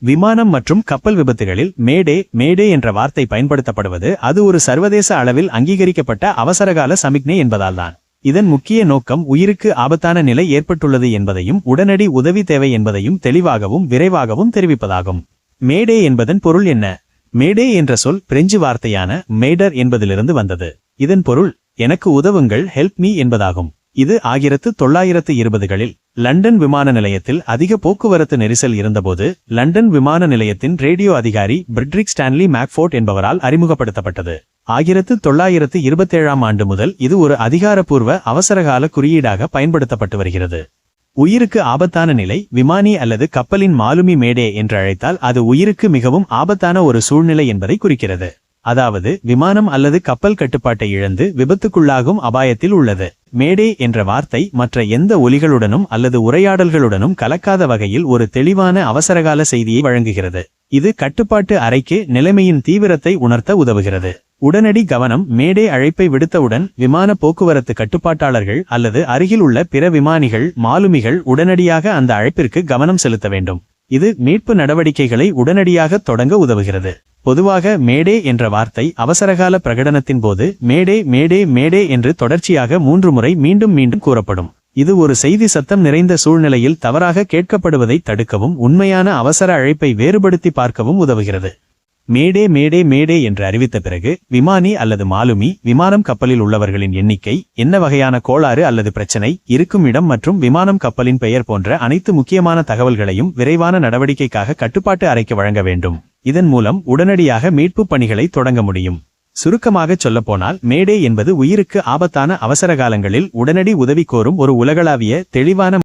விமானம் மற்றும் கப்பல் விபத்துகளில் மேடே மேடே என்ற வார்த்தை பயன்படுத்தப்படுவது அது ஒரு சர்வதேச அளவில் அங்கீகரிக்கப்பட்ட அவசரகால சமிக்ஞை என்பதால்தான். இதன் முக்கிய நோக்கம் உயிருக்கு ஆபத்தான நிலை ஏற்பட்டுள்ளது என்பதையும் உடனடி உதவி தேவை என்பதையும் தெளிவாகவும் விரைவாகவும் தெரிவிப்பதாகும். மேடே என்பதன் பொருள் என்ன? மேடே என்ற சொல் பிரெஞ்சு வார்த்தையான மேடர் என்பதிலிருந்து வந்தது. இதன் பொருள் எனக்கு உதவுங்கள், ஹெல்ப் மீ என்பதாகும். இது 1920களில் லண்டன் விமான நிலையத்தில் அதிக போக்குவரத்து நெரிசல் இருந்தபோது லண்டன் விமான நிலையத்தின் ரேடியோ அதிகாரி பிரெட்ரிக் ஸ்டான்லி மேக்ஃபோர்ட் என்பவரால் அறிமுகப்படுத்தப்பட்டது. 1927ஆம் ஆண்டு முதல் இது ஒரு அதிகாரப்பூர்வ அவசரகால குறியீடாக பயன்படுத்தப்பட்டு வருகிறது. உயிருக்கு ஆபத்தான நிலை விமானி அல்லது கப்பலின் மாலுமி மேடே என்று அழைத்தால் அது உயிருக்கு மிகவும் ஆபத்தான ஒரு சூழ்நிலை என்பதை குறிக்கிறது. அதாவது விமானம் அல்லது கப்பல் கட்டுப்பாட்டை இழந்து விபத்துக்குள்ளாகும் அபாயத்தில் உள்ளது. மேடே என்ற வார்த்தை மற்ற எந்த ஒலிகளுடனும் அல்லது உரையாடல்களுடனும் கலக்காத வகையில் ஒரு தெளிவான அவசரகால செய்தியை வழங்குகிறது. இது கட்டுப்பாட்டு அறைக்கு நிலைமையின் தீவிரத்தை உணர்த்த உதவுகிறது. உடனடி கவனம். மேடே அழைப்பை விடுத்தவுடன் விமான போக்குவரத்து கட்டுப்பாட்டாளர்கள் அல்லது அருகில் உள்ள பிற விமானிகள் மாலுமிகள் உடனடியாக அந்த அழைப்பிற்கு கவனம் செலுத்த வேண்டும். இது மீட்பு நடவடிக்கைகளை உடனடியாக தொடங்க உதவுகிறது. பொதுவாக மேடே என்ற வார்த்தை அவசரகால பிரகடனத்தின் போது மேடே மேடே மேடே என்று தொடர்ச்சியாக 3 முறை மீண்டும் மீண்டும் கூறப்படும். இது ஒரு செய்தி சத்தம் நிறைந்த சூழ்நிலையில் தவறாக கேட்கப்படுவதை தடுக்கவும் உண்மையான அவசர அழைப்பை வேறுபடுத்தி பார்க்கவும் உதவுகிறது. மேடே மேடே மேடே என்று அறிவித்த பிறகு விமானி அல்லது மாலுமி விமானம் கப்பலில் உள்ளவர்களின் எண்ணிக்கை, என்ன வகையான கோளாறு அல்லது பிரச்சனை, இருக்கும் இடம் மற்றும் விமானம் கப்பலின் பெயர் போன்ற அனைத்து முக்கியமான தகவல்களையும் விரைவான நடவடிக்கைக்காக கட்டுப்பாட்டு அறைக்கு வழங்க வேண்டும். இதன் மூலம் உடனடியாக மீட்பு பணிகளை தொடங்க முடியும். சுருக்கமாகச் சொல்லப்போனால் மேடே என்பது உயிருக்கு ஆபத்தான அவசர காலங்களில் உடனடி உதவி கோரும் ஒரு உலகளாவிய தெளிவான